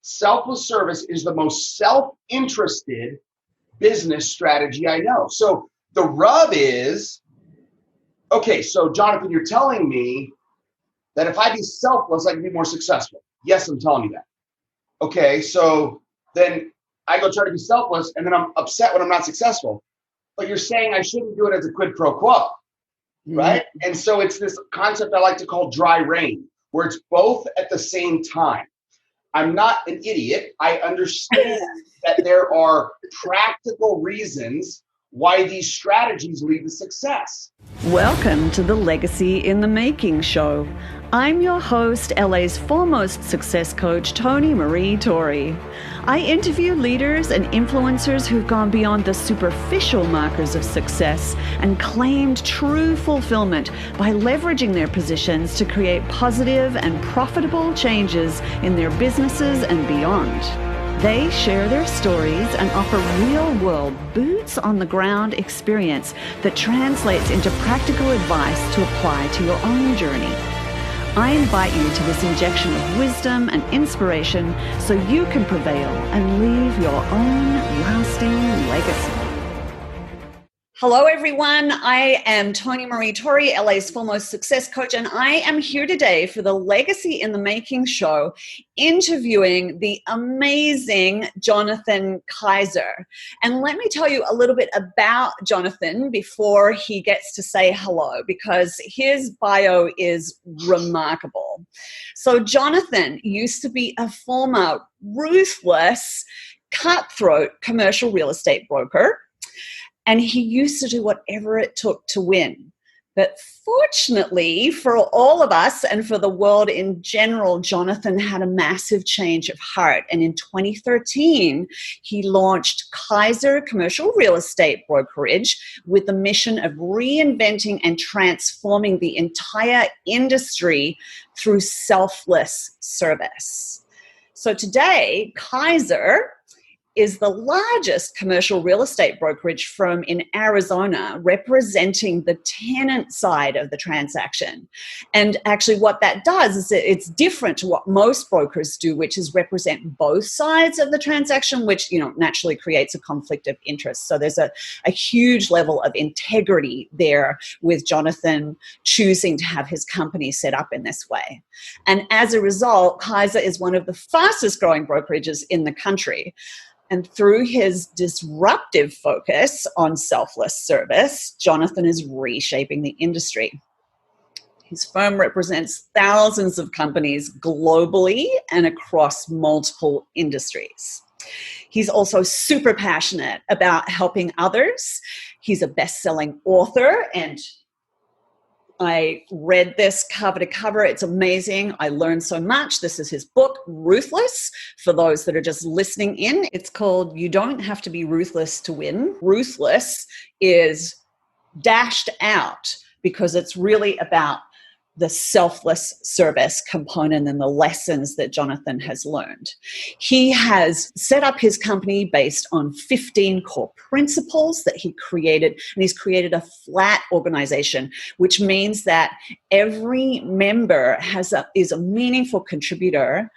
selfless service is the most self-interested business strategy I know. So the rub is, okay, so Jonathan, you're telling me that if I be selfless, I can be more successful. Yes, I'm telling you that. Okay, so then I go try to be selfless and then I'm upset when I'm not successful. But you're saying I shouldn't do it as a quid pro quo, right? And so it's this concept I like to call dry rain, where it's both at the same time. I'm not an idiot. I understand that there are practical reasons why these strategies lead to success. Welcome to the Legacy in the Making show. I'm your host, LA's foremost success coach, Maree Torrey. I interview leaders and influencers who've gone beyond the superficial markers of success and claimed true fulfillment by leveraging their positions to create positive and profitable changes in their businesses and beyond. They share their stories and offer real-world, boots-on-the-ground experience that translates into practical advice to apply to your own journey. I invite you to this injection of wisdom and inspiration so you can prevail and leave your own lasting legacy. Hello, everyone. I am Maree Torrey, LA's foremost success coach, and I am here today for the Legacy in the Making show, interviewing the amazing Jonathan Kaiser. And let me tell you a little bit about Jonathan before he gets to say hello, because his bio is remarkable. So Jonathan used to be a former ruthless, cutthroat commercial real estate broker. And he used to do whatever it took to win. But fortunately for all of us and for the world in general, Jonathan had a massive change of heart. And in 2013, he launched Kaiser Commercial Real Estate Brokerage with the mission of reinventing and transforming the entire industry through selfless service. So today, Kaiser is the largest commercial real estate brokerage firm in Arizona, representing the tenant side of the transaction. And actually what that does is it's different to what most brokers do, which is represent both sides of the transaction, which, naturally creates a conflict of interest. So there's a huge level of integrity there with Jonathan choosing to have his company set up in this way. And as a result, Kaiser is one of the fastest growing brokerages in the country. And through his disruptive focus on selfless service, Jonathan is reshaping the industry. His firm represents thousands of companies globally and across multiple industries. He's also super passionate about helping others. He's a best-selling author, and I read this cover to cover. It's amazing. I learned so much. This is his book, Ruthless, for those that are just listening in. It's called You Don't Have to Be Ruthless to Win. Ruthless is dashed out because it's really about the selfless service component and the lessons that Jonathan has learned. He has set up his company based on 15 core principles that he created, and he's created a flat organization, which means that every member is a meaningful contributor,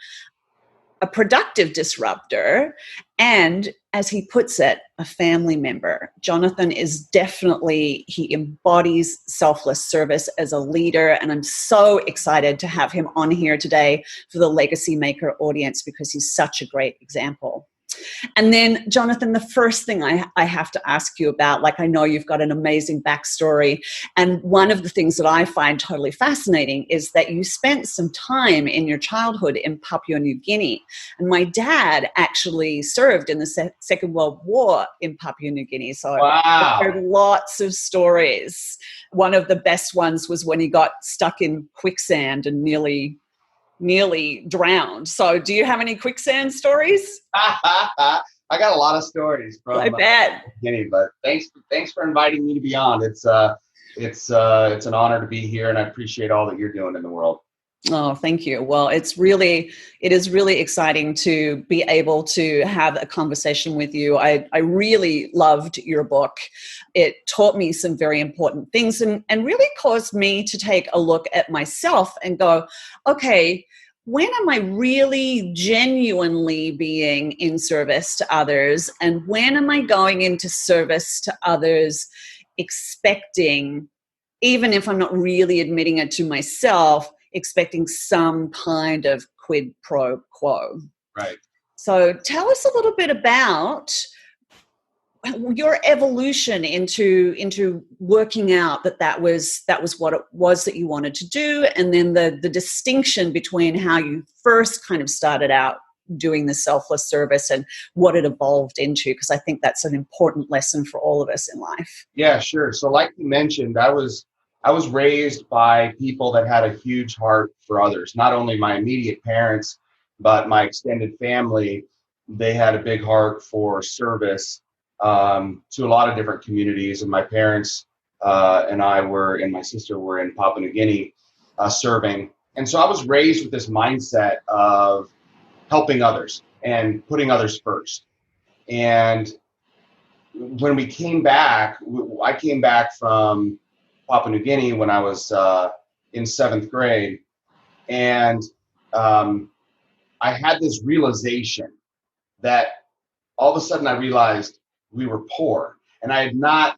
a productive disruptor, and, as he puts it, a family member. Jonathan he embodies selfless service as a leader, and I'm so excited to have him on here today for the Legacy Maker audience because he's such a great example. And then, Jonathan, the first thing I have to ask you about, I know you've got an amazing backstory, and one of the things that I find totally fascinating is that you spent some time in your childhood in Papua New Guinea. And my dad actually served in the Second World War in Papua New Guinea. So wow. I've heard lots of stories. One of the best ones was when he got stuck in quicksand and nearly drowned. So do you have any quicksand stories? I got a lot of stories from I bet. Guinea, but thanks for inviting me to be on. It's an honor to be here, and I appreciate all that you're doing in the world. Oh, thank you. Well, it is really exciting to be able to have a conversation with you. I really loved your book. It taught me some very important things and really caused me to take a look at myself and go, okay, when am I really genuinely being in service to others? And when am I going into service to others expecting, even if I'm not really admitting it to myself, expecting some kind of quid pro quo? Right. So tell us a little bit about your evolution into working out that was what it was that you wanted to do, and then the distinction between how you first kind of started out doing the selfless service and what it evolved into, because I think that's an important lesson for all of us in life. Yeah, sure. So like you mentioned, I was raised by people that had a huge heart for others, not only my immediate parents, but my extended family. They had a big heart for service to a lot of different communities. And my parents and my sister were in Papua New Guinea serving. And so I was raised with this mindset of helping others and putting others first. And when we came back, I came back from Papua New Guinea when I was in 7th grade. And I had this realization that all of a sudden I realized we were poor, and I had not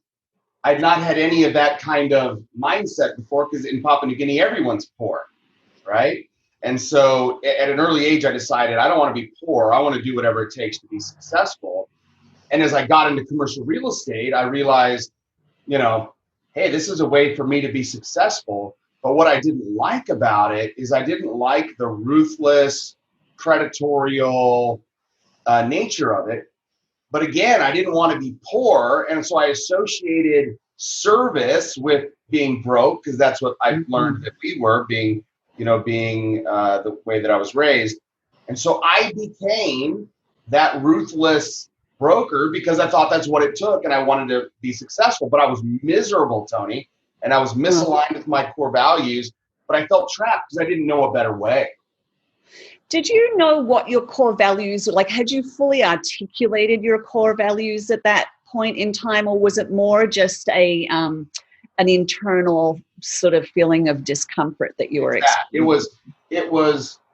had any of that kind of mindset before, because in Papua New Guinea everyone's poor, right? And so at an early age I decided I don't want to be poor. I want to do whatever it takes to be successful. And as I got into commercial real estate, I realized, hey, this is a way for me to be successful. But what I didn't like about it is I didn't like the ruthless, predatory nature of it. But again, I didn't want to be poor. And so I associated service with being broke, because that's what I learned that we were, being the way that I was raised. And so I became that ruthless broker because I thought that's what it took, and I wanted to be successful. But I was miserable, Tony, and I was misaligned with my core values, but I felt trapped because I didn't know a better way. Did you know what your core values were? Like, had you fully articulated your core values at that point in time, or was it more just an internal sort of feeling of discomfort that you were experiencing? It was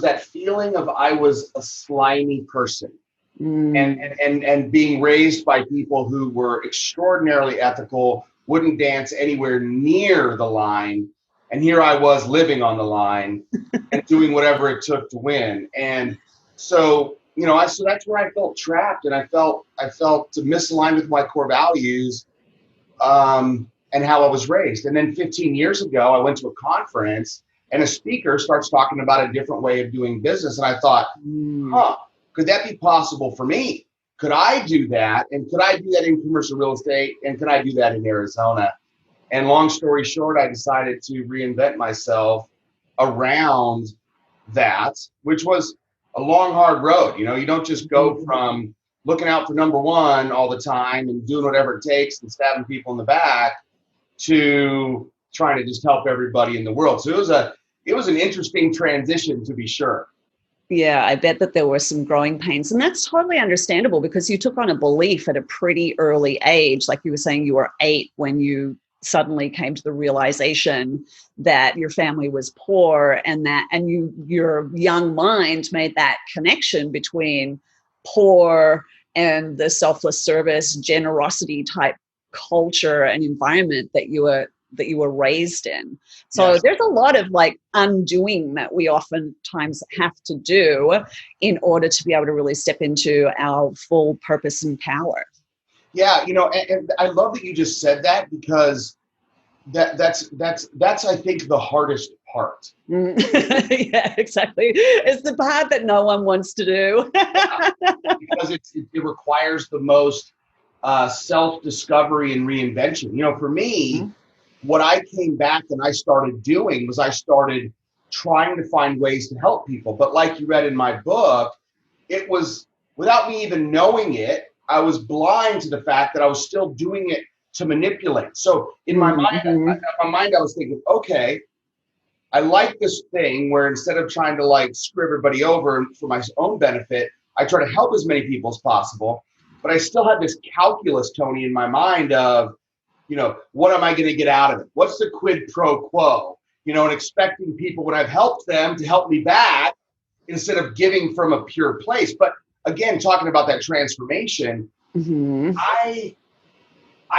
that feeling of I was a slimy person. And being raised by people who were extraordinarily ethical, wouldn't dance anywhere near the line. And here I was living on the line and doing whatever it took to win. And so, so that's where I felt trapped, and I felt misaligned with my core values and how I was raised. And then 15 years ago, I went to a conference and a speaker starts talking about a different way of doing business. And I thought, could that be possible for me? Could I do that? And could I do that in commercial real estate? And could I do that in Arizona? And long story short, I decided to reinvent myself around that, which was a long, hard road. You don't just go from looking out for number one all the time and doing whatever it takes and stabbing people in the back to trying to just help everybody in the world. So it was an interesting transition, to be sure. Yeah, I bet that there were some growing pains, and that's totally understandable because you took on a belief at a pretty early age. Like you were saying, you were 8 when you suddenly came to the realization that your family was poor, and your young mind made that connection between poor and the selfless service, generosity type culture and environment that you were raised in. So yes. There's a lot of undoing that we oftentimes have to do in order to be able to really step into our full purpose and power. Yeah, and I love that you just said that, because that's I think the hardest part. Yeah, exactly. It's the part that no one wants to do. Because it requires the most self-discovery and reinvention. For me, what I came back and I started doing was I started trying to find ways to help people. But like you read in my book, it was without me even knowing it, I was blind to the fact that I was still doing it to manipulate. So in my mind, I was thinking, okay, I like this thing where instead of trying to screw everybody over for my own benefit, I try to help as many people as possible. But I still had this calculus, Tony, in my mind of, what am I going to get out of it? What's the quid pro quo? and expecting people when I've helped them to help me back instead of giving from a pure place. But again, talking about that transformation, I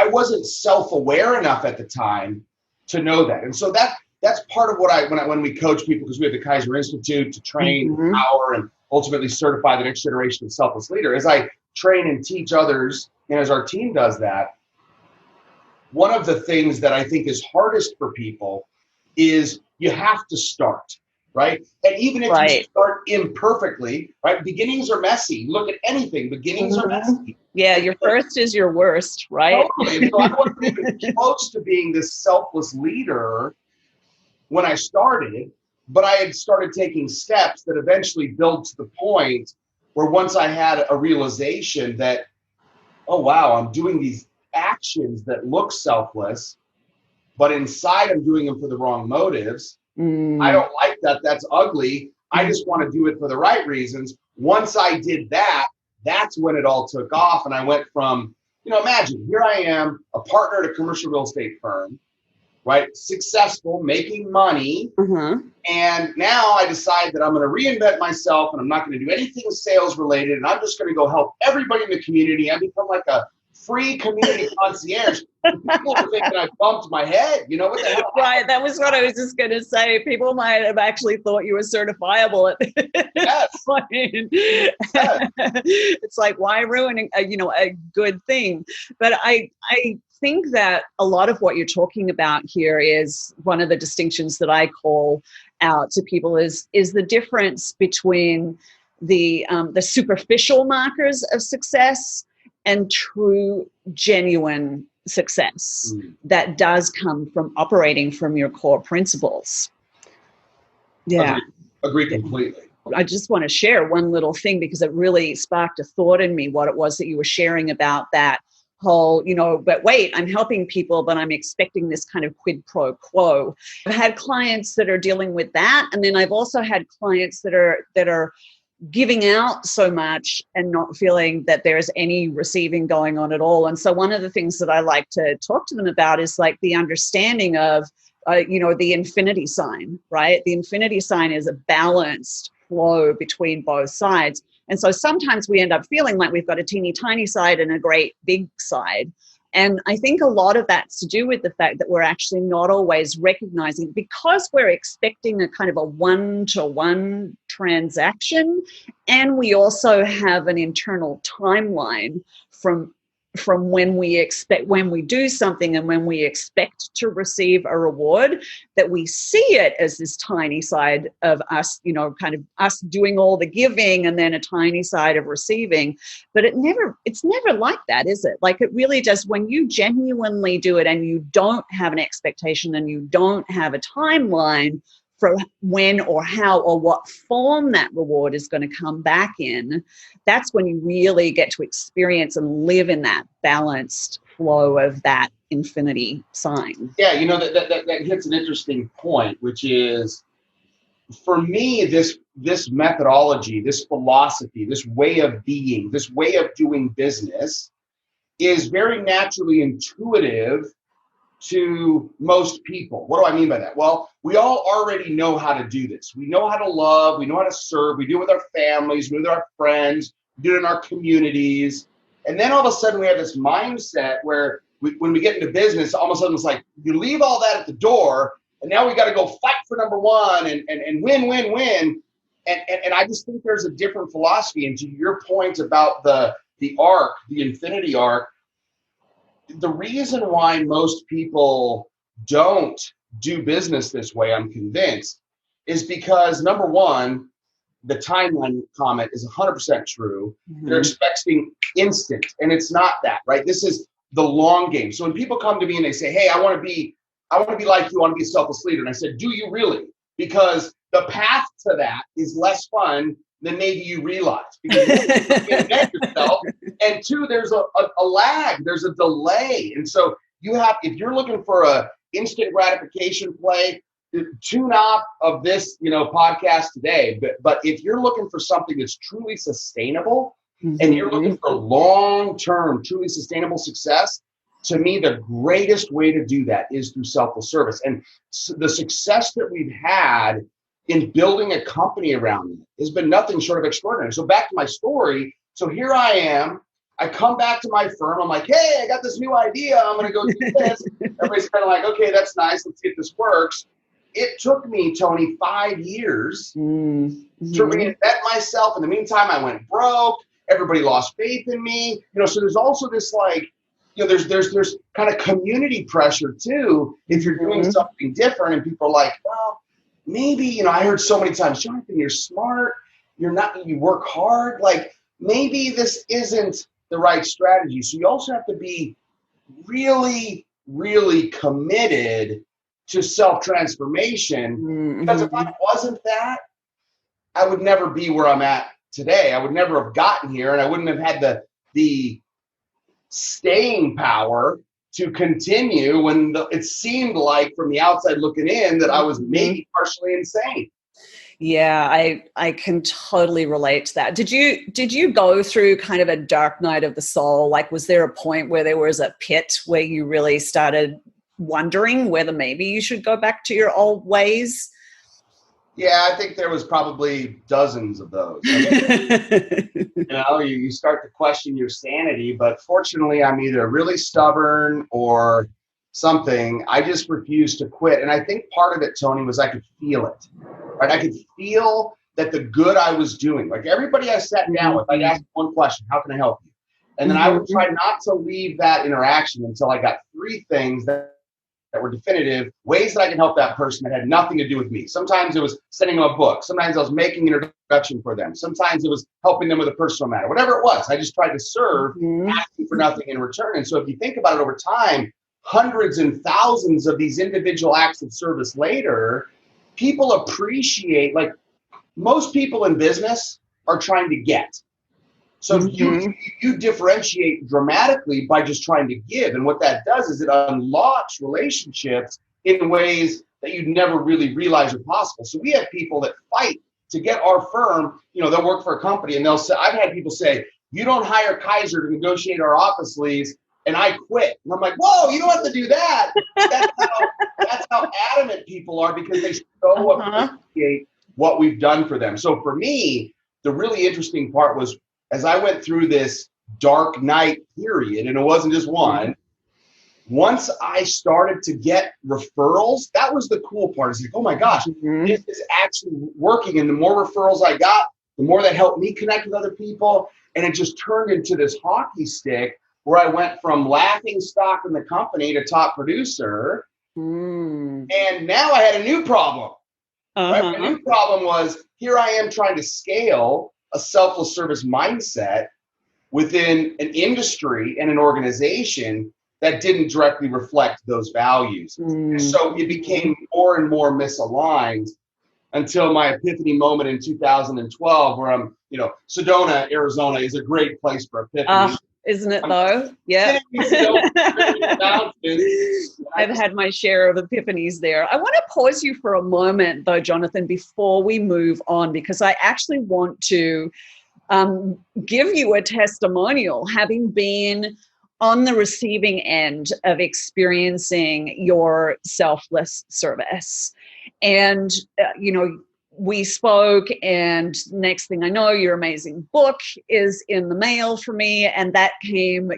wasn't self-aware enough at the time to know that. And so that's part of what when we coach people, because we have the Kaiser Institute to train, empower, and ultimately certify the next generation of selfless leader. As I train and teach others, and as our team does that, one of the things that I think is hardest for people is you have to start, right? And even if you start imperfectly, right? Beginnings are messy. Look at anything. Beginnings are messy. Yeah, your first is your worst, right? Totally. So I wasn't even close to being this selfless leader when I started, but I had started taking steps that eventually built to the point where once I had a realization that, oh, wow, I'm doing these actions that look selfless, but inside I'm doing them for the wrong motives. I don't like that. That's ugly. I just want to do it for the right reasons. Once I did that, that's when it all took off. And I went from, imagine, here I am, a partner at a commercial real estate firm, right? Successful, making money. And now I decide that I'm going to reinvent myself and I'm not going to do anything sales related. And I'm just going to go help everybody in the community. I become like a free community concierge. People are thinking I bumped my head. What the hell? Right. That was what I was just going to say. People might have actually thought you were certifiable at Yes. point. Yes. It's like, why ruin a good thing? But I think that a lot of what you're talking about here is one of the distinctions that I call out to people is the difference between the superficial markers of success and true, genuine success that does come from operating from your core principles. Yeah. Agree completely. I just want to share one little thing because it really sparked a thought in me, what it was that you were sharing about that whole, but wait, I'm helping people, but I'm expecting this kind of quid pro quo. I've had clients that are dealing with that. And then I've also had clients that are giving out so much and not feeling that there's any receiving going on at all. And so one of the things that I like to talk to them about is like the understanding of, the infinity sign, right? The infinity sign is a balanced flow between both sides. And so sometimes we end up feeling like we've got a teeny tiny side and a great big side. And I think a lot of that's to do with the fact that we're actually not always recognizing, because we're expecting a kind of a one-to-one transaction, and we also have an internal timeline from when we do something and when we expect to receive a reward, that we see it as this tiny side of us, kind of us doing all the giving and then a tiny side of receiving. But it's never like that, is it? Like, it really does, when you genuinely do it and you don't have an expectation and you don't have a timeline for when or how or what form that reward is going to come back in, that's when you really get to experience and live in that balanced flow of that infinity sign. Yeah, that hits an interesting point, which is, for me, this methodology, this philosophy, this way of being, this way of doing business is very naturally intuitive to most people. What do I mean by that? Well, we all already know how to do this. We know how to love, we know how to serve, we do it with our families, we do it with our friends, we do it in our communities. And then all of a sudden we have this mindset where when we get into business, all of a sudden it's like, you leave all that at the door, and now we got to go fight for number one and win, win, win. And I just think there's a different philosophy. And to your point about the arc, the infinity arc, the reason why most people don't do business this way, I'm convinced, is because, number one, the timeline comment is 100% true. They're expecting instant, and it's not that, right? This is the long game. So when people come to me and they say, hey, I want to be like you, I want to be a selfless leader. And I said, do you really? Because the path to that is less fun than maybe you realize, because you reinvent yourself. And two, there's a lag, there's a delay. And so if you're looking for a instant gratification play, tune out of this, podcast today. But if you're looking for something that's truly sustainable, and you're looking for long-term, truly sustainable success, to me, the greatest way to do that is through selfless service. And the success that we've had in building a company around it has been nothing short of extraordinary. So back to my story. So here I am. I come back to my firm. I'm like, hey, I got this new idea. I'm going to go do this. Everybody's kind of like, okay, that's nice. Let's see if this works. It took me, Tony, 5 years to reinvent myself. In the meantime, I went broke. Everybody lost faith in me. So there's also this like, there's kind of community pressure too. If you're doing something different and people are like, well, maybe, I heard so many times, Jonathan, you're smart. You work hard. Like maybe this isn't the right strategy. So you also have to be really, really committed to self-transformation. Because if I wasn't that, I would never be where I'm at today. I would never have gotten here, and I wouldn't have had the staying power to continue when it seemed like from the outside looking in that I was maybe partially insane. Yeah, I can totally relate to that. Did you go through kind of a dark night of the soul? Like, was there a point where there was a pit where you really started wondering whether maybe you should go back to your old ways? Yeah, I think there was probably dozens of those. You start to question your sanity, but fortunately I'm either really stubborn or something. I just refused to quit. And I think part of it, Tony, was I could feel it, right? I could feel that the good I was doing, like everybody I sat down with, I'd ask one question: how can I help you? And then I would try not to leave that interaction until I got 3 things that were definitive ways that I can help that person that had nothing to do with me. Sometimes it was sending them a book. Sometimes I was making an introduction for them. Sometimes it was helping them with a personal matter. Whatever it was, I just tried to serve, asking for nothing in return. And so if you think about it over time, hundreds and thousands of these individual acts of service later, people appreciate, like most people in business are trying to get. So you differentiate dramatically by just trying to give. And what that does is it unlocks relationships in ways that you'd never really realize are possible. So we have people that fight to get our firm, they'll work for a company and they'll say, I've had people say, you don't hire Kaiser to negotiate our office lease, and I quit. And I'm like, whoa, you don't have to do that. That's how adamant people are, because they so appreciate what we've done for them. So for me, the really interesting part was, as I went through this dark night period, and it wasn't just one, once I started to get referrals, that was the cool part. It's like, oh my gosh, this is actually working. And the more referrals I got, the more that helped me connect with other people. And it just turned into this hockey stick where I went from laughing stock in the company to top producer. And now I had a new problem. Right? My new problem was, here I am trying to scale a selfless service mindset within an industry and an organization that didn't directly reflect those values. And so it became more and more misaligned until my epiphany moment in 2012, where I'm, Sedona, Arizona is a great place for epiphany. Isn't it though? Yeah. I've had my share of epiphanies there. I want to pause you for a moment though, Jonathan, before we move on, because I actually want to give you a testimonial, having been on the receiving end of experiencing your selfless service. And, we spoke, and next thing I know, your amazing book is in the mail for me. And that came,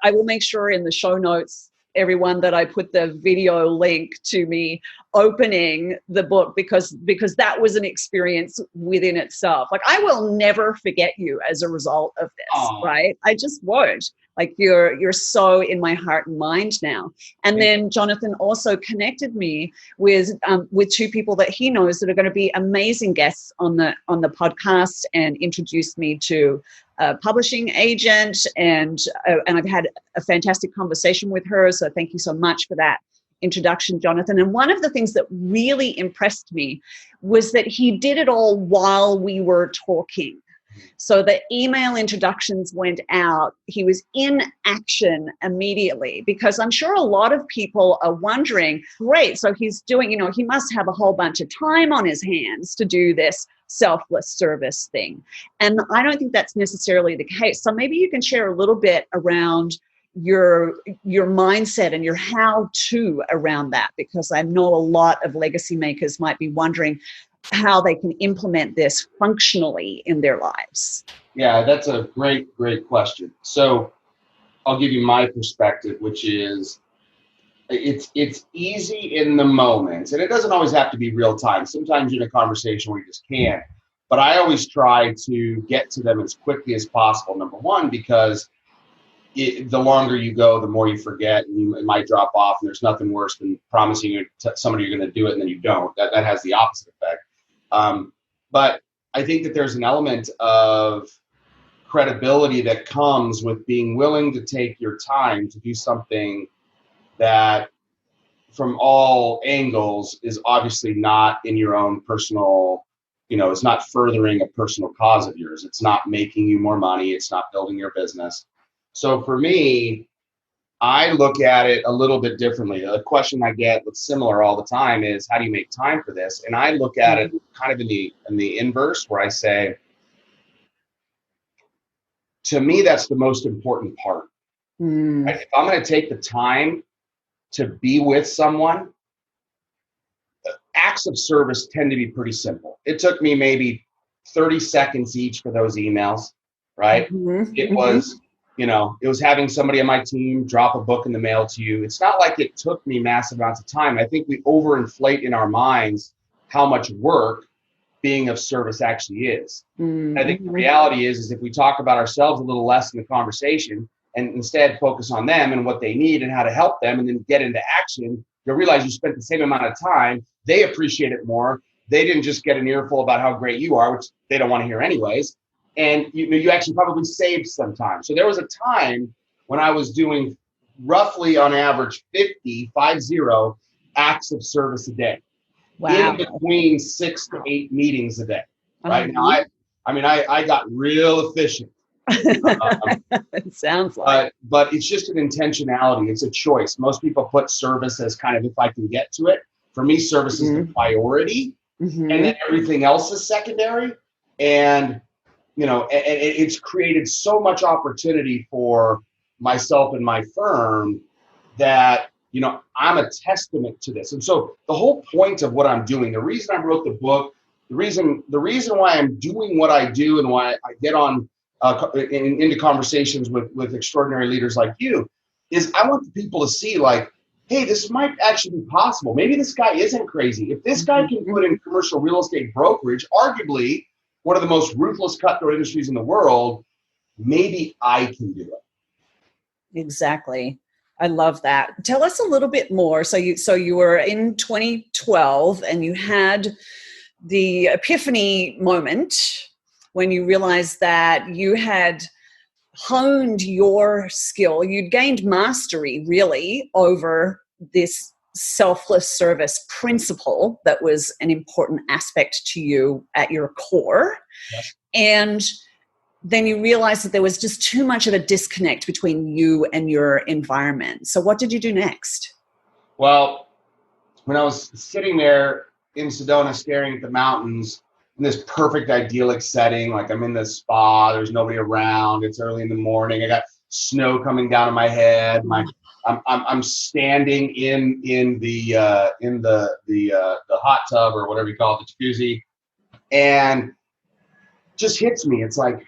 I will make sure in the show notes, everyone, that I put the video link to me opening the book, because that was an experience within itself. Like, I will never forget you as a result of this, right? I just won't. Like, you're so in my heart and mind now. And then Jonathan also connected me with 2 people that he knows that are going to be amazing guests on the podcast, and introduced me to a publishing agent, and I've had a fantastic conversation with her. So thank you so much for that introduction, Jonathan. And one of the things that really impressed me was that he did it all while we were talking. So the email introductions went out. He was in action immediately, because I'm sure a lot of people are wondering, great, so he's doing, he must have a whole bunch of time on his hands to do this selfless service thing. And I don't think that's necessarily the case. So maybe you can share a little bit around, your mindset and your how-to around that, because I know a lot of legacy makers might be wondering how they can implement this functionally in their lives. Yeah, that's a great question. So I'll give you my perspective, which is it's easy in the moment, and it doesn't always have to be real time. Sometimes you're in a conversation where you just can't. But I always try to get to them as quickly as possible. Number one, because the longer you go, the more you forget, and it might drop off. And there's nothing worse than promising you somebody you're going to do it and then you don't. That has the opposite effect. But I think that there's an element of credibility that comes with being willing to take your time to do something that from all angles is obviously not in your own personal, it's not furthering a personal cause of yours. It's not making you more money. It's not building your business. So for me, I look at it a little bit differently. A question I get that's similar all the time is, how do you make time for this? And I look at it kind of in the inverse, where I say, to me, that's the most important part. Right? If I'm going to take the time to be with someone, acts of service tend to be pretty simple. It took me maybe 30 seconds each for those emails, right? It was, it was having somebody on my team drop a book in the mail to you. It's not like it took me massive amounts of time. I think we overinflate in our minds how much work being of service actually is. I think the reality is if we talk about ourselves a little less in the conversation and instead focus on them and what they need and how to help them, and then get into action, you'll realize you spent the same amount of time. They appreciate it more. They didn't just get an earful about how great you are, which they don't want to hear anyways. And you actually probably saved some time. So there was a time when I was doing roughly on average 50 acts of service a day. Wow. In between 6 to 8 meetings a day. Right now, I got real efficient. It sounds like. But it's just an intentionality. It's a choice. Most people put service as kind of, if I can get to it. For me, service is the priority, and then everything else is secondary. And it's created so much opportunity for myself and my firm that I'm a testament to this. And so the whole point of what I'm doing, the reason I wrote the book, the reason why I'm doing what I do, and why I get on into conversations with extraordinary leaders like you, is I want the people to see, like, hey, this might actually be possible. Maybe this guy isn't crazy. If this guy can put in commercial real estate brokerage, arguably one of the most ruthless cutthroat industries in the world, maybe I can do it. Exactly. I love that. Tell us a little bit more. So you were in 2012 and you had the Epiphany Moment when you realized that you had honed your skill. You'd gained mastery really over this selfless service principle that was an important aspect to you at your core. Yes. And then you realized that there was just too much of a disconnect between you and your environment. So what did you do next? Well, when I was sitting there in Sedona staring at the mountains in this perfect idyllic setting, like I'm in the spa, there's nobody around, it's early in the morning, I got snow coming down on my head, I'm standing in the hot tub or whatever you call it, the jacuzzi, and just hits me. It's like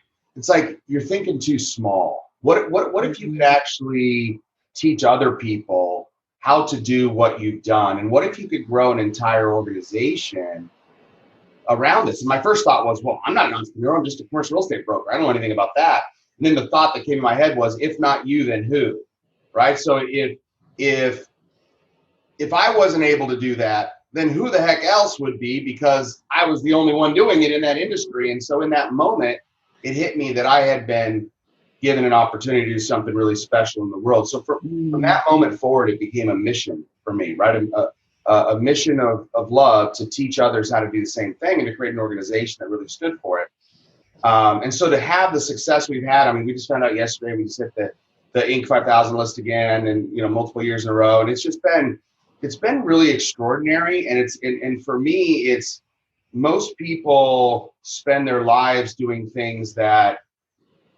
you're thinking too small. What if you could actually teach other people how to do what you've done? And what if you could grow an entire organization around this? And my first thought was, well, I'm not an entrepreneur, I'm just a commercial real estate broker. I don't know anything about that. And then the thought that came to my head was, if not you, then who? Right? So if I wasn't able to do that, then who the heck else would be? Because I was the only one doing it in that industry. And so in that moment, it hit me that I had been given an opportunity to do something really special in the world. So from that moment forward, it became a mission for me, right? A mission of love to teach others how to do the same thing and to create an organization that really stood for it. And so to have the success we've had, we just found out yesterday, we just hit the Inc. 5000 list again, and multiple years in a row. And it's been really extraordinary. And for me, most people spend their lives doing things that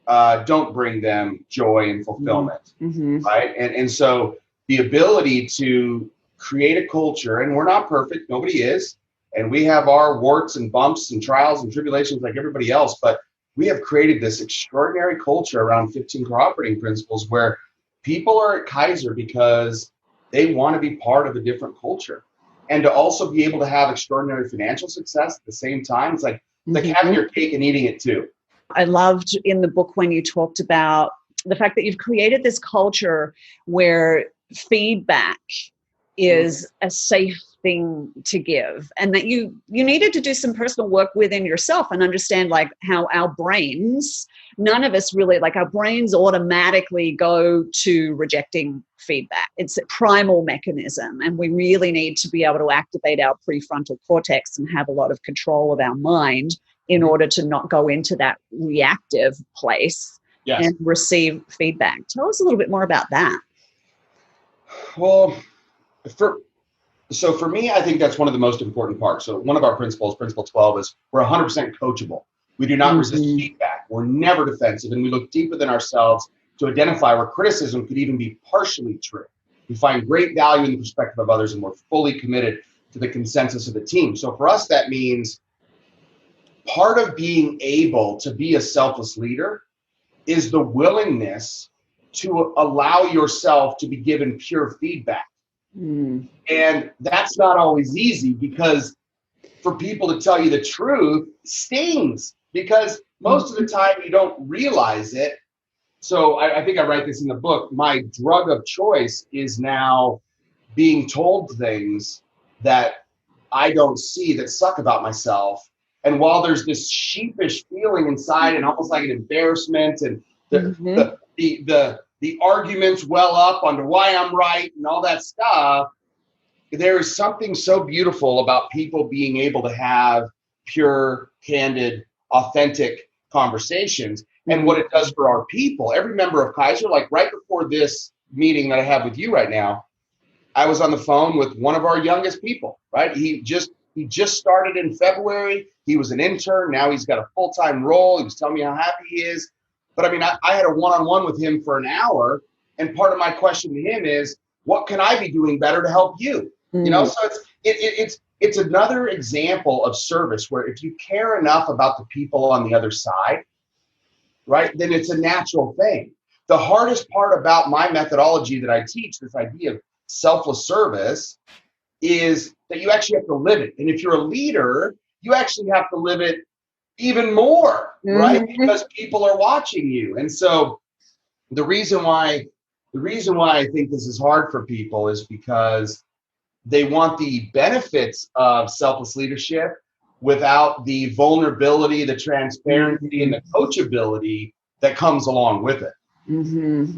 don't bring them joy and fulfillment, right? And so the ability to create a culture, and we're not perfect, nobody is, and we have our warts and bumps and trials and tribulations like everybody else, but we have created this extraordinary culture around 15 core operating principles where people are at Kaiser because they want to be part of a different culture. And to also be able to have extraordinary financial success at the same time, it's like having your cake and eating it too. I loved in the book when you talked about the fact that you've created this culture where feedback is a safe thing to give, and that you needed to do some personal work within yourself and understand like how our brains, none of us really, like our brains automatically go to rejecting feedback. It's a primal mechanism, and we really need to be able to activate our prefrontal cortex and have a lot of control of our mind in order to not go into that reactive place and receive feedback. Tell us a little bit more about that. Well, for me, I think that's one of the most important parts. So one of our principles, principle 12, is we're 100% coachable. We do not resist feedback. We're never defensive, and we look deep within ourselves to identify where criticism could even be partially true. We find great value in the perspective of others, and we're fully committed to the consensus of the team. So for us, that means part of being able to be a selfless leader is the willingness to allow yourself to be given pure feedback. And that's not always easy, because for people to tell you the truth stings, because most of the time you don't realize it. So I think I write this in the book. My drug of choice is now being told things that I don't see that suck about myself. And while there's this sheepish feeling inside and almost like an embarrassment, and the arguments well up onto why I'm right and all that stuff, there is something so beautiful about people being able to have pure, candid, authentic conversations, and what it does for our people. Every member of Kaiser, like right before this meeting that I have with you right now, I was on the phone with one of our youngest people, right? He just started in February. He was an intern. Now he's got a full-time role. He was telling me how happy he is. But I mean, I had a one-on-one with him for an hour, and part of my question to him is, what can I be doing better to help you? You know, so it's another example of service where if you care enough about the people on the other side, right, then it's a natural thing. The hardest part about my methodology that I teach, this idea of selfless service, is that you actually have to live it. And if you're a leader, you actually have to live it even more, right? Because people are watching you. And so the reason why I think this is hard for people is because they want the benefits of selfless leadership without the vulnerability, the transparency, and the coachability that comes along with it.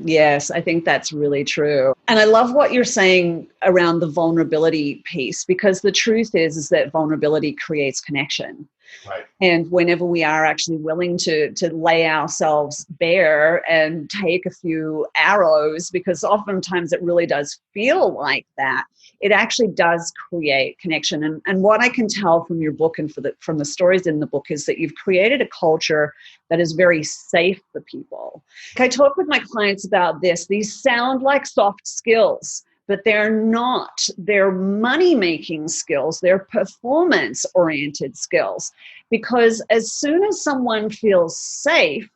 Yes, I think that's really true. And I love what you're saying around the vulnerability piece, because the truth is that vulnerability creates connection. Right. And whenever we are actually willing to lay ourselves bare and take a few arrows, because oftentimes it really does feel like that, it actually does create connection. And what I can tell from your book and from the stories in the book is that you've created a culture that is very safe for people. I talk with my clients about this. These sound like soft skills, but they're not. They're money-making skills. They're performance-oriented skills. Because as soon as someone feels safe,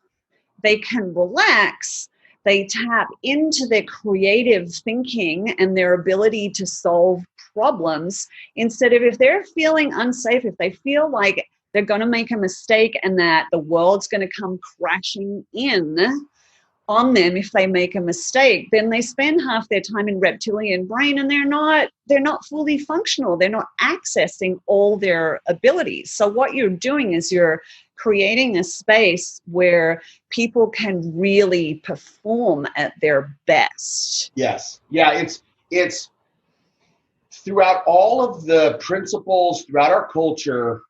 they can relax, they tap into their creative thinking and their ability to solve problems, instead of, if they're feeling unsafe, if they feel like they're going to make a mistake and that the world's going to come crashing in on them if they make a mistake, then they spend half their time in reptilian brain, and they're not fully functional. They're not accessing all their abilities. So what you're doing is you're creating a space where people can really perform at their best. Yes. Yeah, it's throughout all of the principles, throughout our culture,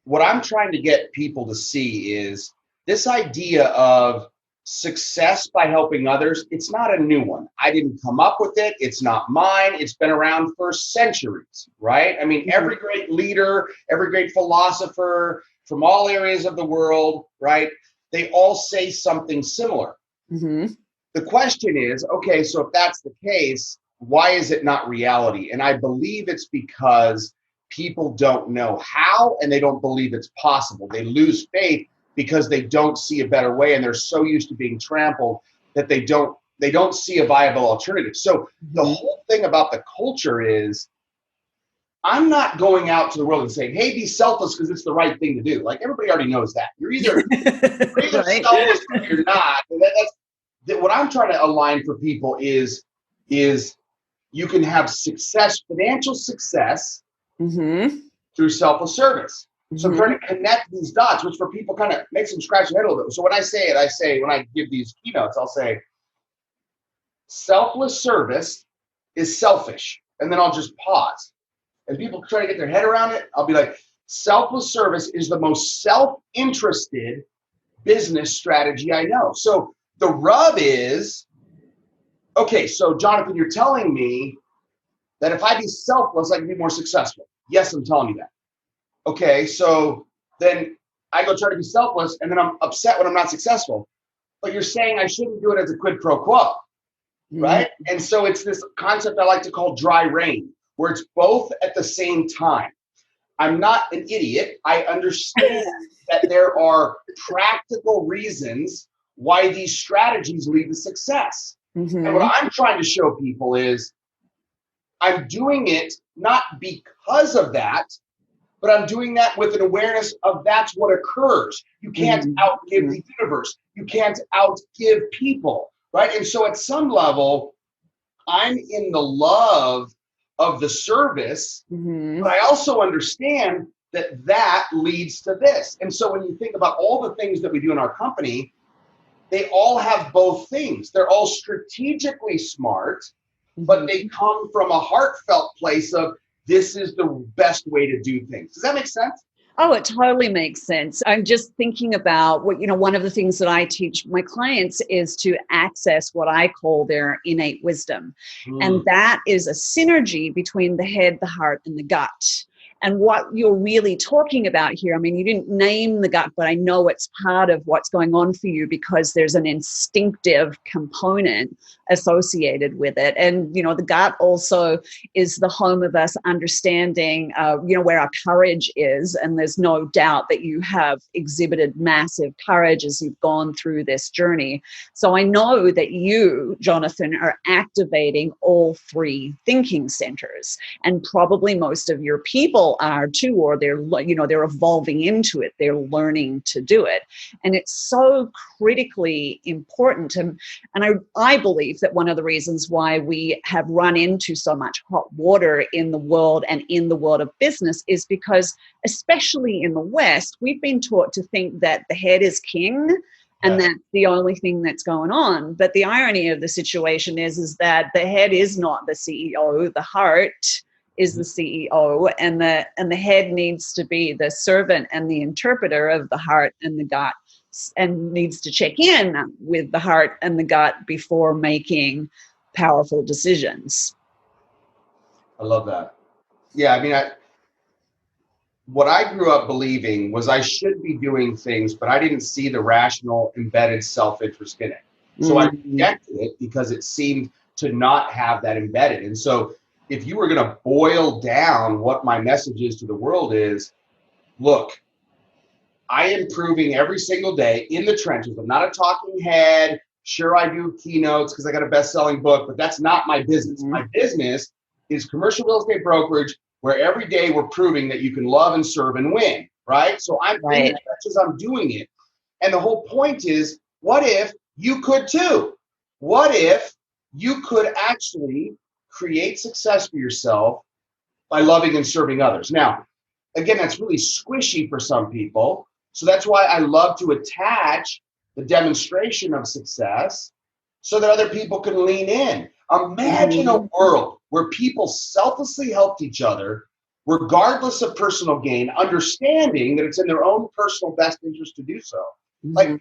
what I'm trying to get people to see is this idea of success by helping others. It's not a new one. I didn't come up with it. It's not mine. It's been around for centuries, right? I mean, every great leader, every great philosopher from all areas of the world, right? they all say something similar. Mm-hmm. The question is, okay, so if that's the case, why is it not reality? And I believe it's because people don't know how, and they don't believe it's possible. They lose faith because they don't see a better way, and they're so used to being trampled that they don't see a viable alternative. So the whole thing about the culture is, I'm not going out to the world and saying, hey, be selfless because it's the right thing to do. Like, everybody already knows that. You're either Right. selfless or you're not. And what I'm trying to align for people is you can have success, financial success, through selfless service. So I'm trying to connect these dots, which for people kind of makes them scratch their head a little bit. So when I say it, when I give these keynotes, I'll say, selfless service is selfish. And then I'll just pause. And people try to get their head around it. I'll be like, selfless service is the most self-interested business strategy I know. So the rub is, okay, so Jonathan, you're telling me that if I be selfless, I can be more successful. Yes, I'm telling you that. Okay, so then I go try to be selfless, and then I'm upset when I'm not successful. But you're saying I shouldn't do it as a quid pro quo, right? And so it's this concept I like to call dry rain, where it's both at the same time. I'm not an idiot. I understand that there are practical reasons why these strategies lead to success. And what I'm trying to show people is I'm doing it not because of that, but I'm doing that with an awareness of that's what occurs. You can't outgive the universe. You can't outgive people, right? And so at some level, I'm in the love of the service, but I also understand that that leads to this. And so when you think about all the things that we do in our company, they all have both things. They're all strategically smart, but they come from a heartfelt place of, this is the best way to do things. Does that make sense? Oh, it totally makes sense. I'm just thinking about one of the things that I teach my clients is to access what I call their innate wisdom. And that is a synergy between the head, the heart, and the gut. And what you're really talking about here, I mean, you didn't name the gut, but I know it's part of what's going on for you because there's an instinctive component associated with it. And, the gut also is the home of us understanding, where our courage is. And there's no doubt that you have exhibited massive courage as you've gone through this journey. So I know that you, Jonathan, are activating all three thinking centers, and probably most of your people are too, or they're evolving into it. They're learning to do it. And it's so critically important. And I believe that one of the reasons why we have run into so much hot water in the world and in the world of business is because, especially in the West, we've been taught to think that the head is king and that's the only thing that's going on. But the irony of the situation is that the head is not the CEO, the heart is the CEO, and the head needs to be the servant and the interpreter of the heart and the gut, and needs to check in with the heart and the gut before making powerful decisions. I love that. Yeah, I mean, what I grew up believing was I should be doing things, but I didn't see the rational, embedded self-interest in it. So I rejected it because it seemed to not have that embedded. And so if you were going to boil down what my message is to the world is, look, I am proving every single day in the trenches. I'm not a talking head. Sure, I do keynotes because I got a best-selling book, but that's not my business. My business is commercial real estate brokerage, where every day we're proving that you can love and serve and win, right? So I'm in the trenches, I'm doing it. And the whole point is, what if you could too? What if you could actually create success for yourself by loving and serving others? Now, again, that's really squishy for some people. So that's why I love to attach the demonstration of success so that other people can lean in. Imagine a world where people selflessly helped each other, regardless of personal gain, understanding that it's in their own personal best interest to do so. Like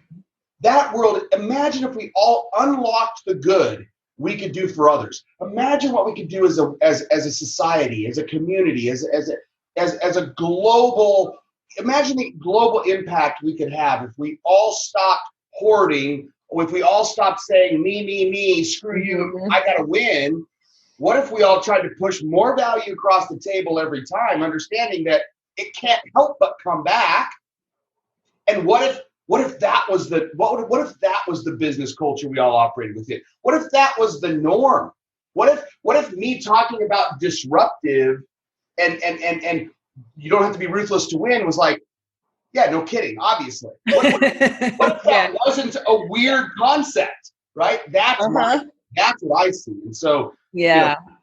that world, imagine if we all unlocked the good we could do for others. Imagine what we could do as a society, as a community, as a global imagine the global impact we could have if we all stopped hoarding, if we all stopped saying me, screw you, I gotta win. What if we all tried to push more value across the table every time, understanding that it can't help but come back? And what if that was the business culture we all operated within? What if that was the norm? What if me talking about disruptive and you don't have to be ruthless to win was like, yeah, no kidding, obviously. What if that wasn't a weird concept, right? That's what I see. And so,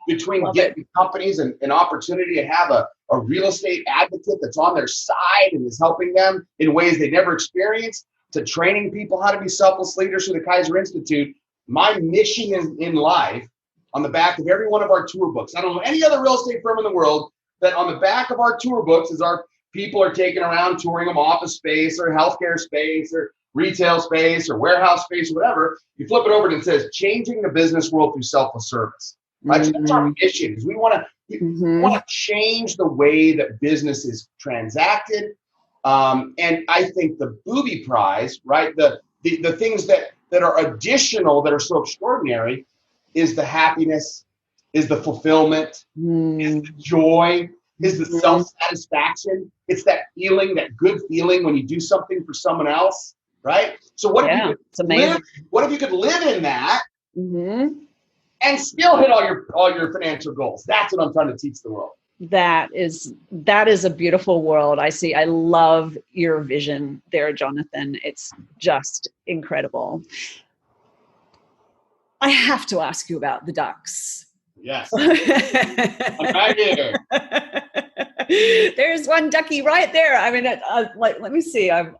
between getting companies an opportunity to have a real estate advocate that's on their side and is helping them in ways they never experienced, to training people how to be selfless leaders through the Kaiser Institute, my mission in life, on the back of every one of our tour books, I don't know any other real estate firm in the world that on the back of our tour books is our people are taking around touring them office space or healthcare space or retail space or warehouse space or whatever. You flip it over and it says, changing the business world through selfless service. Right? So that's our mission. Is we want to change the way that business is transacted. And I think the booby prize, right? The things that are additional, that are so extraordinary, is the happiness, is the fulfillment, is the joy, is the self-satisfaction. It's that feeling, that good feeling when you do something for someone else, right? So what if you could live in that and still hit all your financial goals? That's what I'm trying to teach the world. That is a beautiful world. I love your vision there, Jonathan. It's just incredible. I have to ask you about the ducks. Yes. I'm right here. There's one ducky right there. I mean, let me see. I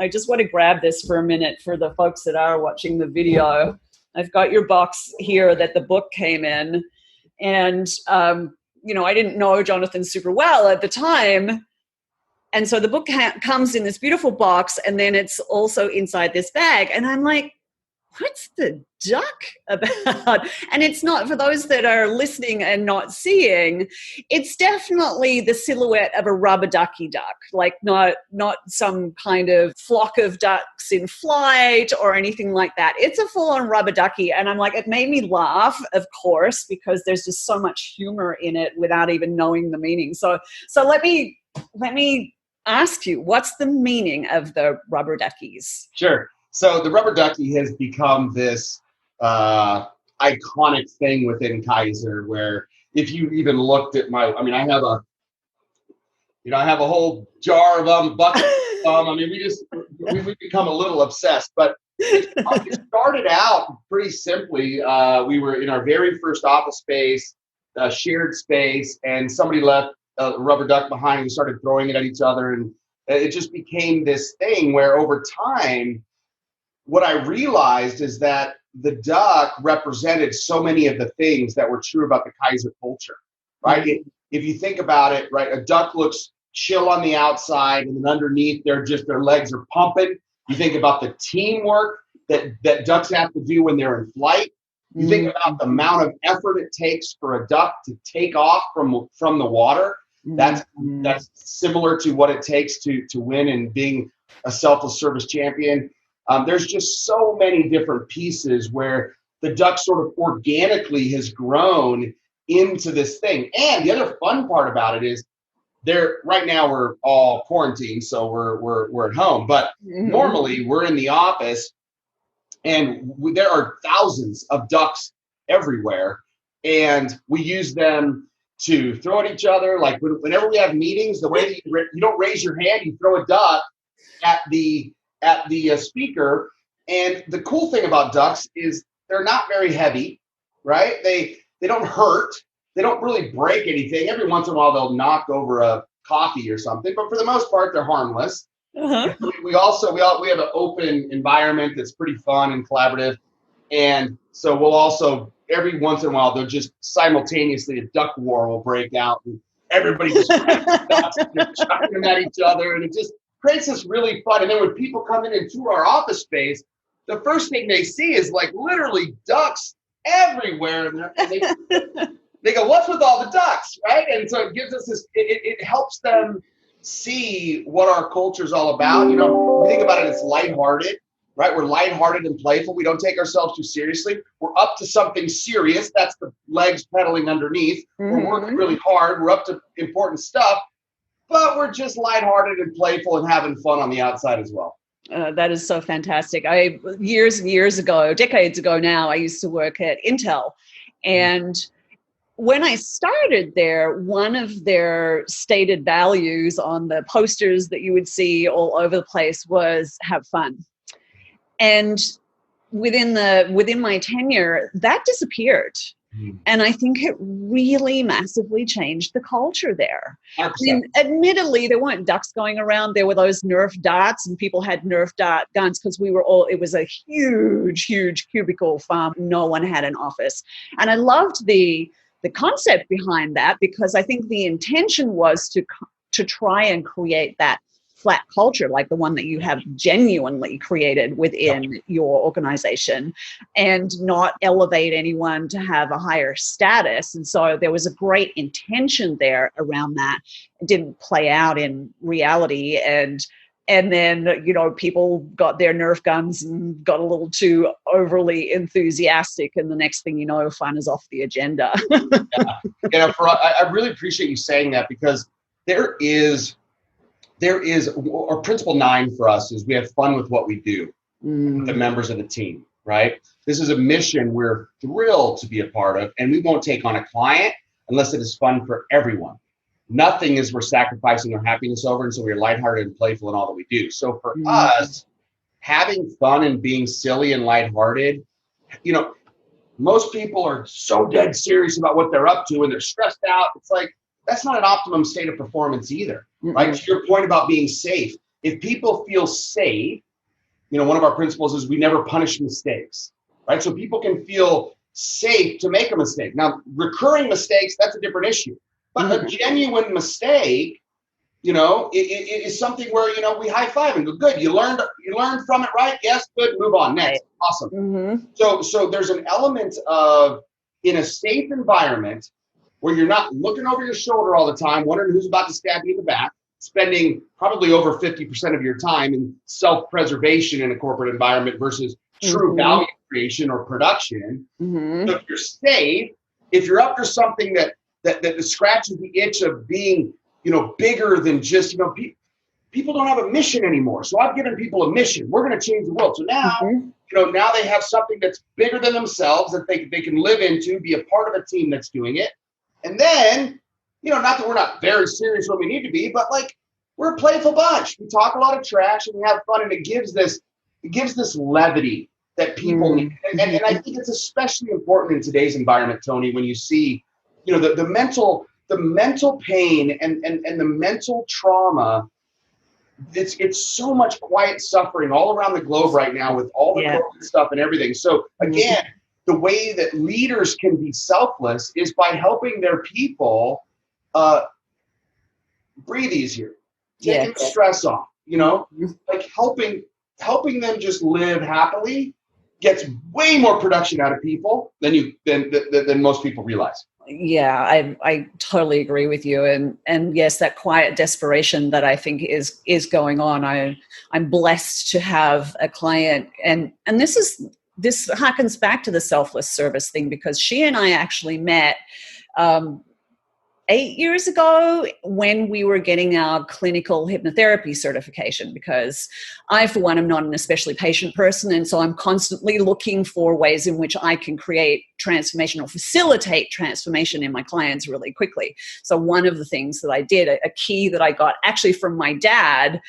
just want to grab this for a minute for the folks that are watching the video. I've got your box here that the book came in. And, I didn't know Jonathan super well at the time. And so the book comes in this beautiful box, and then it's also inside this bag. And I'm like, what's the duck about? And it's not, for those that are listening and not seeing, it's definitely the silhouette of a rubber ducky duck, like not some kind of flock of ducks in flight or anything like that. It's a full-on rubber ducky. And I'm like, it made me laugh, of course, because there's just so much humor in it without even knowing the meaning. So let me ask you, what's the meaning of the rubber duckies? Sure. So the rubber ducky has become this iconic thing within Kaiser, where if you even looked at I have a whole jar of them, bucket of them. We've become a little obsessed, but it started out pretty simply. We were in our very first office space, shared space, and somebody left a rubber duck behind, and we started throwing it at each other. And it just became this thing where over time, what I realized is that the duck represented so many of the things that were true about the Kaiser culture, right? If you think about it, right, a duck looks chill on the outside, and then underneath their legs are pumping. You think about the teamwork that ducks have to do when they're in flight. You think about the amount of effort it takes for a duck to take off from the water. That's similar to what it takes to win and being a selfless service champion. There's just so many different pieces where the duck sort of organically has grown into this thing. And the other fun part about it is right now we're all quarantined, so we're at home. But normally we're in the office, and there are thousands of ducks everywhere, and we use them to throw at each other. Like whenever we have meetings, the way that you don't raise your hand, you throw a duck at the speaker. And the cool thing about ducks is they're not very heavy, right? They don't hurt. They don't really break anything. Every once in a while, they'll knock over a coffee or something, but for the most part, they're harmless. We have an open environment that's pretty fun and collaborative. And so we'll also, every once in a while, they'll just simultaneously, a duck war will break out, and everybody just ducks and they're chucking them at each other. And it just creates this really fun. And then when people come in and tour our office space, the first thing they see is like literally ducks everywhere. And they go, what's with all the ducks, right? And so it gives us this, it helps them see what our culture is all about. You know, we think about it, it's lighthearted, right? We're lighthearted and playful. We don't take ourselves too seriously. We're up to something serious. That's the legs pedaling underneath. We're working really hard. We're up to important stuff, but we're just lighthearted and playful and having fun on the outside as well. That is so fantastic. Years and years ago, decades ago now, I used to work at Intel. And when I started there, one of their stated values on the posters that you would see all over the place was have fun. And within my tenure, that disappeared. And I think it really massively changed the culture there. 100%. I mean, admittedly, there weren't ducks going around. There were those Nerf darts, and people had Nerf dart guns because it was a huge, huge cubicle farm. No one had an office. And I loved the concept behind that, because I think the intention was to try and create that flat culture like the one that you have genuinely created within your organization, and not elevate anyone to have a higher status. And so there was a great intention there around that. It didn't play out in reality. And then, you know, people got their Nerf guns and got a little too overly enthusiastic. And the next thing you know, fun is off the agenda. I really appreciate you saying that, because there is, or principle 9 for us is we have fun with what we do, with the members of the team, right? This is a mission we're thrilled to be a part of, and we won't take on a client unless it is fun for everyone. Nothing is we're sacrificing our happiness over, and so we're lighthearted and playful in all that we do. So for us, having fun and being silly and lighthearted, you know, most people are so dead serious about what they're up to and they're stressed out. It's like, that's not an optimum state of performance either, right? To your point about being safe, if people feel safe, you know, one of our principles is we never punish mistakes, right? So people can feel safe to make a mistake. Now, recurring mistakes, that's a different issue. But a genuine mistake, you know, it is something where, you know, we high five and go, good, you learned from it, right? Yes, good, move on, next, awesome. So there's an element of, in a safe environment, where you're not looking over your shoulder all the time, wondering who's about to stab you in the back, spending probably over 50% of your time in self-preservation in a corporate environment versus true value creation or production. So if you're safe, if you're up for something that scratches the itch of being, you know, bigger than just, you know, people don't have a mission anymore. So I've given people a mission. We're going to change the world. So now, you know, now they have something that's bigger than themselves that they can live into, be a part of a team that's doing it. And then, you know, not that we're not very serious when we need to be, but like, we're a playful bunch. We talk a lot of trash and we have fun, and it gives this levity that people need. And I think it's especially important in today's environment, Tony, when you see, you know, the mental pain and the mental trauma. It's so much quiet suffering all around the globe right now with all the COVID stuff and everything. So again, the way that leaders can be selfless is by helping their people breathe easier, taking the stress off, you know, like helping them just live happily gets way more production out of people than most people realize. Yeah, I totally agree with you. And yes, that quiet desperation that I think is going on. I'm blessed to have a client, and this harkens back to the selfless service thing, because she and I actually met 8 years ago when we were getting our clinical hypnotherapy certification, because I, for one, am not an especially patient person. And so I'm constantly looking for ways in which I can create transformation or facilitate transformation in my clients really quickly. So one of the things that I did, a key that I got actually from my dad,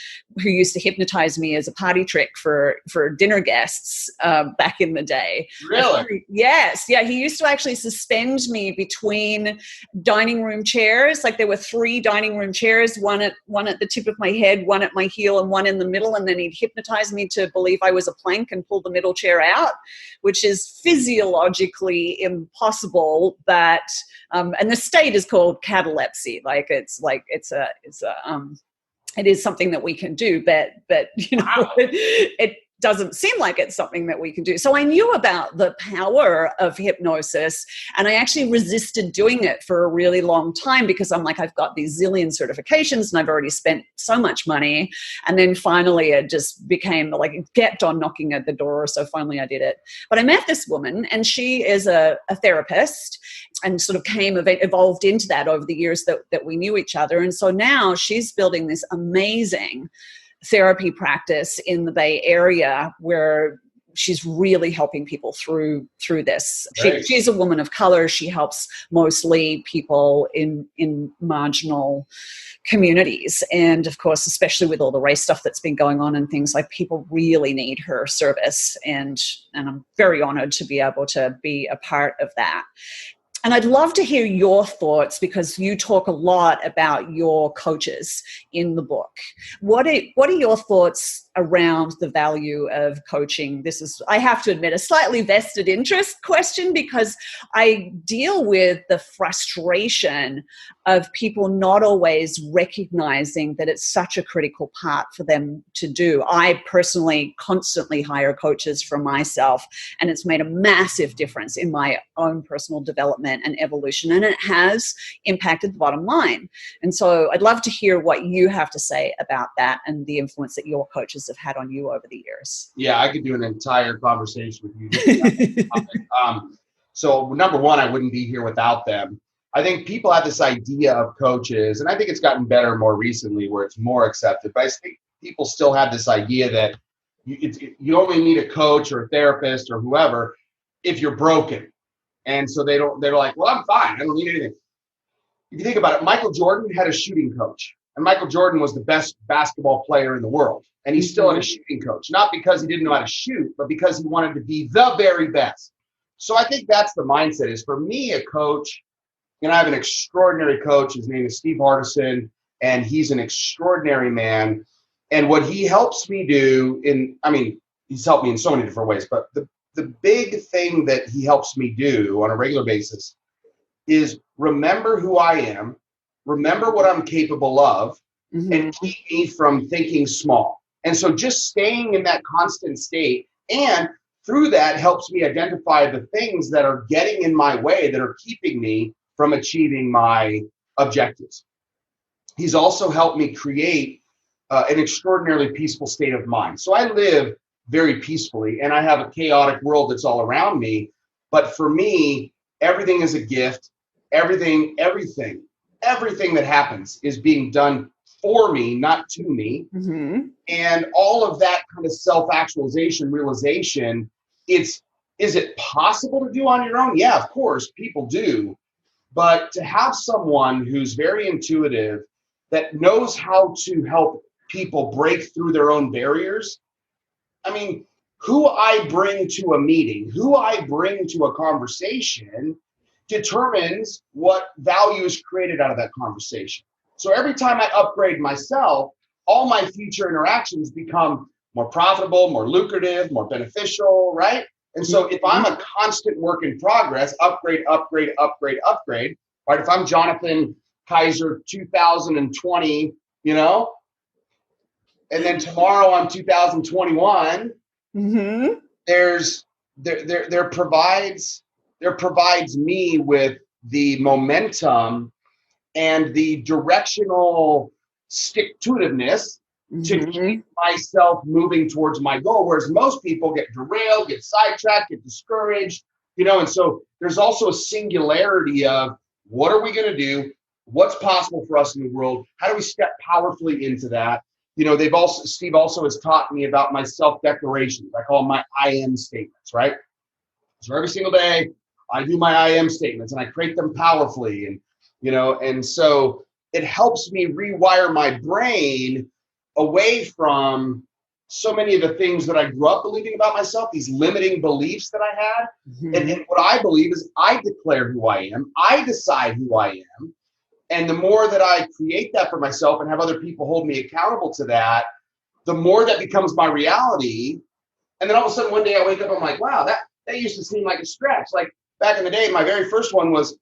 who used to hypnotize me as a party trick for dinner guests back in the day. Really? Yes. Yeah. He used to actually suspend me between dining room chairs. Like there were 3 dining room chairs, one at the tip of my head, one at my heel, and one in the middle. And then he'd hypnotize me to believe I was a plank and pull the middle chair out, which is physiologically impossible. That and the state is called catalepsy. It is something that we can do, but you know, it doesn't seem like it's something that we can do. So I knew about the power of hypnosis, and I actually resisted doing it for a really long time because I'm like, I've got these zillion certifications and I've already spent so much money. And then finally it just became like, it kept on knocking at the door. So finally I did it. But I met this woman, and she is a therapist, and sort of evolved into that over the years that we knew each other. And so now she's building this amazing therapy practice in the Bay Area where she's really helping people through this. She's a woman of color. She helps mostly people in marginal communities. And of course, especially with all the race stuff that's been going on and things, like, people really need her service. And I'm very honored to be able to be a part of that. And I'd love to hear your thoughts, because you talk a lot about your coaches in the book. What are your thoughts around the value of coaching? This is, I have to admit, a slightly vested interest question, because I deal with the frustration of people not always recognizing that it's such a critical part for them to do. I personally constantly hire coaches for myself, and it's made a massive difference in my own personal development and evolution, and it has impacted the bottom line. And so I'd love to hear what you have to say about that and the influence that your coaches have had on you over the years. Yeah, I could do an entire conversation with you. So number one, I wouldn't be here without them. I think people have this idea of coaches, and I think it's gotten better more recently where it's more accepted, but I think people still have this idea that you only need a coach or a therapist or whoever if you're broken. And so they're like, well, I'm fine, I don't need anything. If you think about it, Michael Jordan had a shooting coach, and Michael Jordan was the best basketball player in the world. And he's still a shooting coach, not because he didn't know how to shoot, but because he wanted to be the very best. So I think that's the mindset. Is for me, a coach, and I have an extraordinary coach. His name is Steve Hardison, and he's an extraordinary man. And what he helps me do he's helped me in so many different ways, but the big thing that he helps me do on a regular basis is remember who I am, remember what I'm capable of, and keep me from thinking small. And so just staying in that constant state, and through that helps me identify the things that are getting in my way, that are keeping me from achieving my objectives. He's also helped me create an extraordinarily peaceful state of mind. So I live very peacefully, and I have a chaotic world that's all around me. But for me, everything is a gift. Everything that happens is being done for me, not to me. And all of that kind of self-actualization, realization, is it possible to do on your own? Yeah, of course, people do. But to have someone who's very intuitive, that knows how to help people break through their own barriers. I mean, who I bring to a meeting, who I bring to a conversation determines what value is created out of that conversation. So every time I upgrade myself, all my future interactions become more profitable, more lucrative, more beneficial, right? And so if I'm a constant work in progress, upgrade, right? If I'm Jonathan Kaiser 2020, and then tomorrow I'm 2021, there provides me with the momentum and the directional stick-to-itiveness to keep myself moving towards my goal, whereas most people get derailed, get sidetracked, get discouraged, and so there's also a singularity of what are we going to do? What's possible for us in the world? How do we step powerfully into that? Steve also has taught me about my self-declarations. I call them my I am statements, right? So every single day I do my I am statements and I create them powerfully. And so it helps me rewire my brain away from so many of the things that I grew up believing about myself, these limiting beliefs that I had. And what I believe is I declare who I am. I decide who I am. And the more that I create that for myself and have other people hold me accountable to that, the more that becomes my reality. And then all of a sudden one day I wake up, I'm like, wow, that used to seem like a stretch. Like back in the day, my very first one was,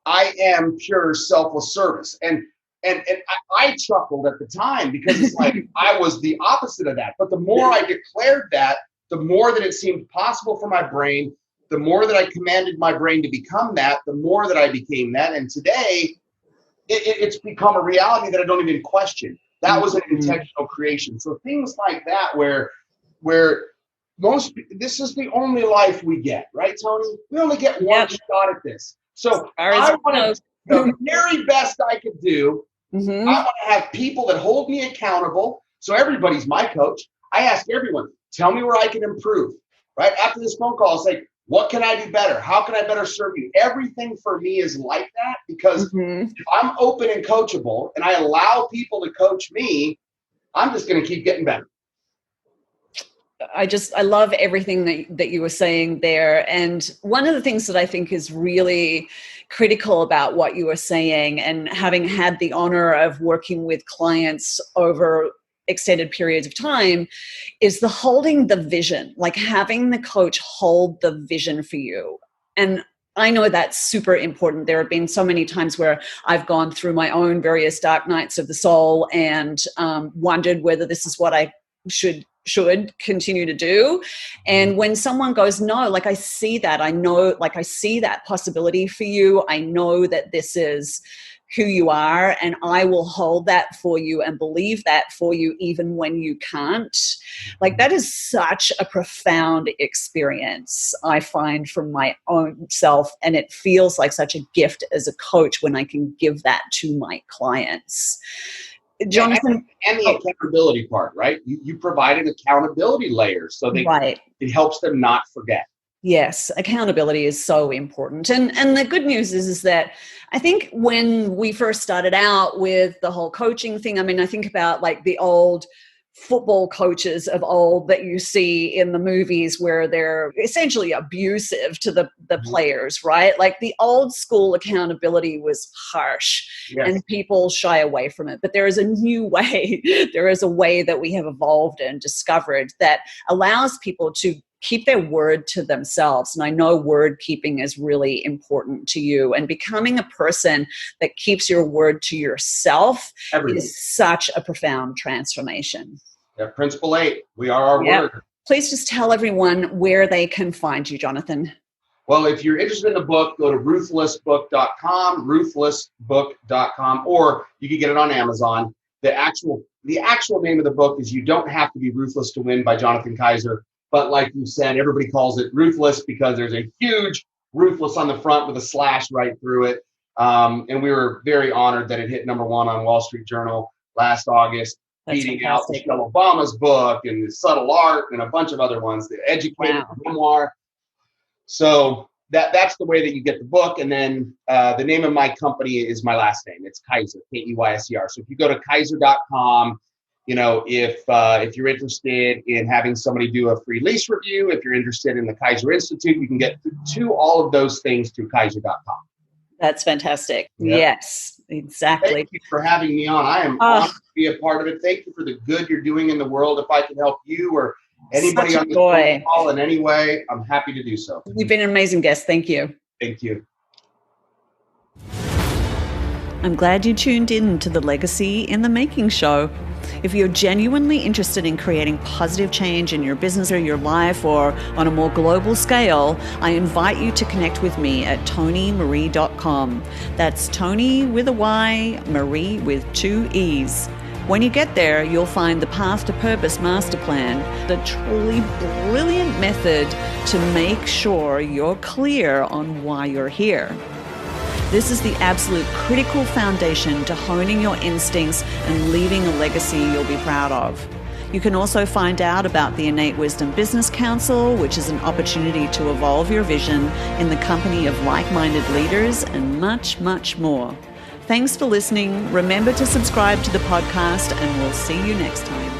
I am pure selfless service. And I chuckled at the time because it's like I was the opposite of that. But the more I declared that, the more that it seemed possible for my brain, the more that I commanded my brain to become that, the more that I became that. And today, it's become a reality that I don't even question. That was an intentional creation. So things like that where this is the only life we get, right, Tony? We only get one shot at this. So I want to, the very best I could do, I want to have people that hold me accountable. So everybody's my coach. I ask everyone, tell me where I can improve, right? After this phone call, I'll say, what can I do better? How can I better serve you? Everything for me is like that because if I'm open and coachable and I allow people to coach me, I'm just going to keep getting better. I love everything that you were saying there. And one of the things that I think is really critical about what you were saying, and having had the honor of working with clients over extended periods of time, is the holding the vision, like having the coach hold the vision for you. And I know that's super important. There have been so many times where I've gone through my own various dark nights of the soul and wondered whether this is what I should continue to do. And when someone goes, no, like I see that, I know, like I see that possibility for you. I know that this is who you are, and I will hold that for you and believe that for you even when you can't. Like that is such a profound experience I find from my own self, and it feels like such a gift as a coach when I can give that to my clients. Jonathan, and the accountability part, right? You provide an accountability layer so it helps them not forget. Yes, accountability is so important. And the good news is that I think when we first started out with the whole coaching thing, I mean, I think about like the old football coaches of old that you see in the movies where they're essentially abusive to the players, right? Like the old school accountability was harsh and people shy away from it. But there is a new way. There is a way that we have evolved and discovered that allows people to keep their word to themselves. And I know word keeping is really important to you, and becoming a person that keeps your word to yourself is such a profound transformation. Yeah, Principle 8, we are our word. Please just tell everyone where they can find you, Jonathan. Well, if you're interested in the book, go to ruthlessbook.com, ruthlessbook.com, or you can get it on Amazon. The actual name of the book is You Don't Have to Be Ruthless to Win by Jonathan Kaiser. But like you said, everybody calls it Ruthless because there's a huge Ruthless on the front with a slash right through it. And we were very honored that it hit #1 on Wall Street Journal last August, beating out Michelle Obama's book and The Subtle Art and a bunch of other ones, the Educated Memoir. So that's the way that you get the book. And then the name of my company is my last name. It's Kaiser, Keyser. So if you go to kaiser.com, you know, if you're interested in having somebody do a free lease review, if you're interested in the Kaiser Institute, you can get to all of those things through kaiser.com. That's fantastic. Yep. Yes, exactly. Thank you for having me on. I am honored to be a part of it. Thank you for the good you're doing in the world. If I can help you or anybody on this phone call in any way, I'm happy to do so. You've been an amazing guest. Thank you. Thank you. I'm glad you tuned in to the Legacy in the Making show. If you're genuinely interested in creating positive change in your business or your life, or on a more global scale, I invite you to connect with me at tonymaree.com. That's Tony with a Y, Maree with 2 E's. When you get there, you'll find the Path to Purpose Master Plan, the truly brilliant method to make sure you're clear on why you're here. This is the absolute critical foundation to honing your instincts and leaving a legacy you'll be proud of. You can also find out about the Innate Wisdom Business Council, which is an opportunity to evolve your vision in the company of like-minded leaders, and much, much more. Thanks for listening. Remember to subscribe to the podcast, and we'll see you next time.